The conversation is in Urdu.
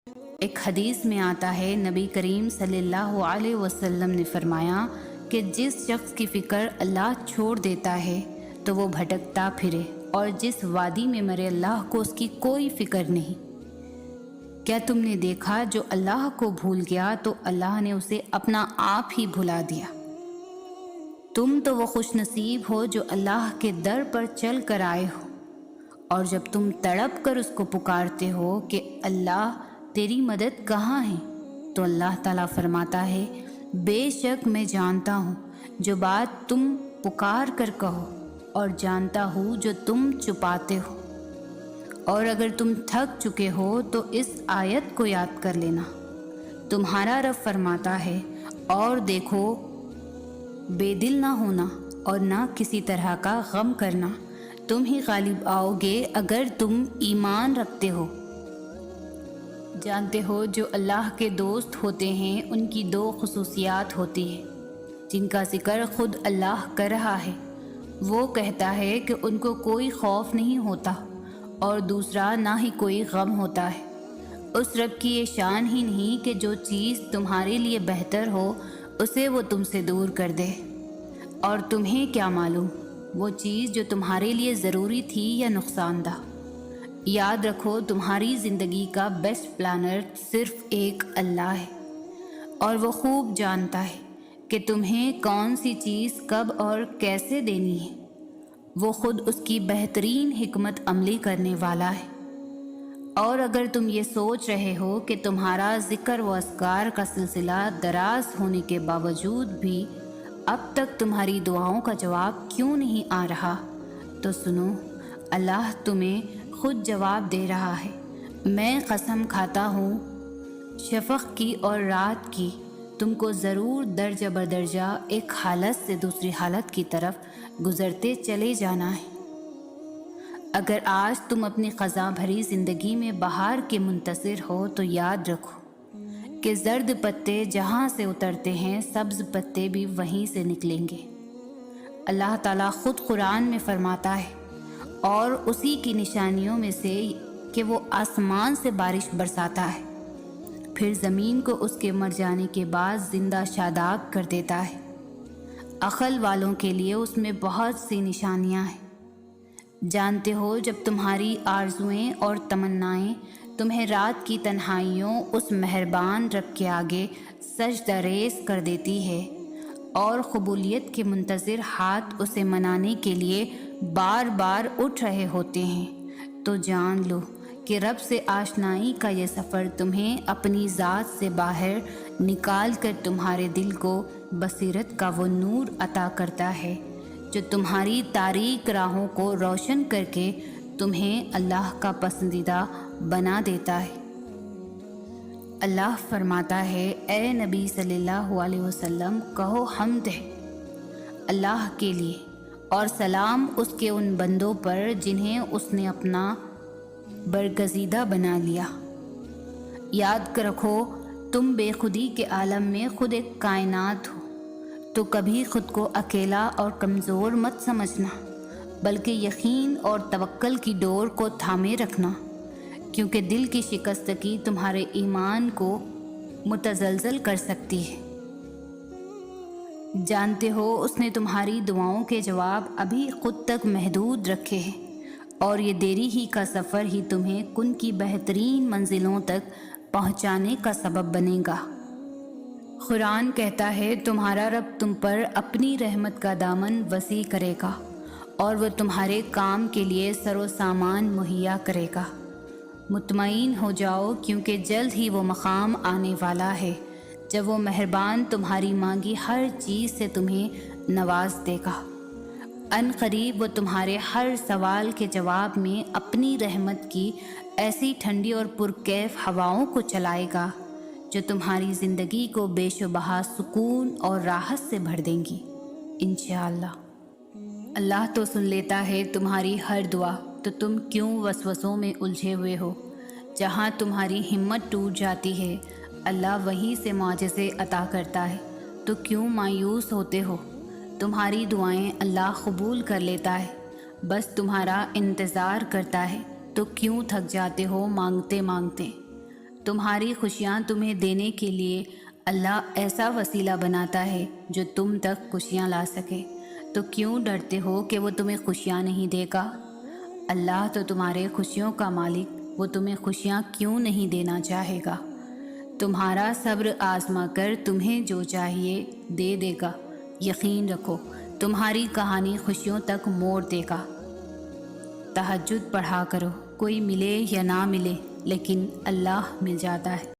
ایک حدیث میں آتا ہے، نبی کریم صلی اللہ علیہ وسلم نے فرمایا کہ جس شخص کی فکر اللہ چھوڑ دیتا ہے تو وہ بھٹکتا پھرے، اور جس وادی میں مرے اللہ کو اس کی کوئی فکر نہیں۔ کیا تم نے دیکھا جو اللہ کو بھول گیا تو اللہ نے اسے اپنا آپ ہی بھلا دیا۔ تم تو وہ خوش نصیب ہو جو اللہ کے در پر چل کر آئے ہو، اور جب تم تڑپ کر اس کو پکارتے ہو کہ اللہ تیری مدد کہاں ہے، تو اللہ تعالیٰ فرماتا ہے، بے شک میں جانتا ہوں جو بات تم پکار کر کہو، اور جانتا ہوں جو تم چھپاتے ہو۔ اور اگر تم تھک چکے ہو تو اس آیت کو یاد کر لینا، تمہارا رب فرماتا ہے، اور دیکھو بے دل نہ ہونا اور نہ کسی طرح کا غم کرنا، تم ہی غالب آؤ گے اگر تم ایمان رکھتے ہو۔ جانتے ہو جو اللہ کے دوست ہوتے ہیں ان کی دو خصوصیات ہوتی ہیں جن کا ذکر خود اللہ کر رہا ہے۔ وہ کہتا ہے کہ ان کو کوئی خوف نہیں ہوتا، اور دوسرا نہ ہی کوئی غم ہوتا ہے۔ اس رب کی یہ شان ہی نہیں کہ جو چیز تمہارے لیے بہتر ہو اسے وہ تم سے دور کر دے، اور تمہیں کیا معلوم وہ چیز جو تمہارے لیے ضروری تھی یا نقصان دہ۔ یاد رکھو تمہاری زندگی کا بیسٹ پلانر صرف ایک اللہ ہے، اور وہ خوب جانتا ہے کہ تمہیں کون سی چیز کب اور کیسے دینی ہے۔ وہ خود اس کی بہترین حکمت عملی کرنے والا ہے۔ اور اگر تم یہ سوچ رہے ہو کہ تمہارا ذکر و اذکار کا سلسلہ دراز ہونے کے باوجود بھی اب تک تمہاری دعاؤں کا جواب کیوں نہیں آ رہا، تو سنو، اللہ تمہیں خود جواب دے رہا ہے۔ میں قسم کھاتا ہوں شفق کی اور رات کی، تم کو ضرور درجہ بدرجہ ایک حالت سے دوسری حالت کی طرف گزرتے چلے جانا ہے۔ اگر آج تم اپنی خزاں بھری زندگی میں بہار کے منتظر ہو تو یاد رکھو کہ زرد پتے جہاں سے اترتے ہیں سبز پتے بھی وہیں سے نکلیں گے۔ اللہ تعالیٰ خود قرآن میں فرماتا ہے، اور اسی کی نشانیوں میں سے کہ وہ آسمان سے بارش برساتا ہے، پھر زمین کو اس کے مر جانے کے بعد زندہ شاداب کر دیتا ہے۔ عقل والوں کے لیے اس میں بہت سی نشانیاں ہیں۔ جانتے ہو جب تمہاری آرزوئیں اور تمنائیں تمہیں رات کی تنہائیوں اس مہربان رب کے آگے سجدہ ریز کر دیتی ہے، اور قبولیت کے منتظر ہاتھ اسے منانے کے لیے بار بار اٹھ رہے ہوتے ہیں، تو جان لو کہ رب سے آشنائی کا یہ سفر تمہیں اپنی ذات سے باہر نکال کر تمہارے دل کو بصیرت کا وہ نور عطا کرتا ہے جو تمہاری تاریک راہوں کو روشن کر کے تمہیں اللہ کا پسندیدہ بنا دیتا ہے۔ اللہ فرماتا ہے، اے نبی صلی اللہ علیہ وسلم، کہو حمد ہے اللہ کے لیے، اور سلام اس کے ان بندوں پر جنہیں اس نے اپنا برگزیدہ بنا لیا۔ یاد رکھو تم بے خودی کے عالم میں خود ایک کائنات ہو، تو کبھی خود کو اکیلا اور کمزور مت سمجھنا، بلکہ یقین اور توکل کی ڈور کو تھامے رکھنا، کیونکہ دل کی شکستگی تمہارے ایمان کو متزلزل کر سکتی ہے۔ جانتے ہو اس نے تمہاری دعاؤں کے جواب ابھی خود تک محدود رکھے ہیں، اور یہ دیری ہی کا سفر ہی تمہیں کن کی بہترین منزلوں تک پہنچانے کا سبب بنے گا۔ قرآن کہتا ہے، تمہارا رب تم پر اپنی رحمت کا دامن وسیع کرے گا، اور وہ تمہارے کام کے لیے سر و سامان مہیا کرے گا۔ مطمئن ہو جاؤ، کیونکہ جلد ہی وہ مقام آنے والا ہے جب وہ مہربان تمہاری مانگی ہر چیز سے تمہیں نواز دے گا۔ ان قریب وہ تمہارے ہر سوال کے جواب میں اپنی رحمت کی ایسی ٹھنڈی اور پرکیف ہواؤں کو چلائے گا جو تمہاری زندگی کو بے شبہ سکون اور راحت سے بھر دیں گی انشاءاللہ۔ اللہ تو سن لیتا ہے تمہاری ہر دعا، تو تم کیوں وسوسوں میں الجھے ہوئے ہو؟ جہاں تمہاری ہمت ٹوٹ جاتی ہے اللہ وہیں سے معجزے عطا کرتا ہے، تو کیوں مایوس ہوتے ہو؟ تمہاری دعائیں اللہ قبول کر لیتا ہے، بس تمہارا انتظار کرتا ہے، تو کیوں تھک جاتے ہو مانگتے مانگتے؟ تمہاری خوشیاں تمہیں دینے کے لیے اللہ ایسا وسیلہ بناتا ہے جو تم تک خوشیاں لا سکے، تو کیوں ڈرتے ہو کہ وہ تمہیں خوشیاں نہیں دے گا؟ اللہ تو تمہارے خوشیوں کا مالک، وہ تمہیں خوشیاں کیوں نہیں دینا چاہے گا؟ تمہارا صبر آزما کر تمہیں جو چاہیے دے دے گا۔ یقین رکھو تمہاری کہانی خوشیوں تک موڑ دے گا۔ تہجد پڑھا کرو، کوئی ملے یا نہ ملے لیکن اللہ مل جاتا ہے۔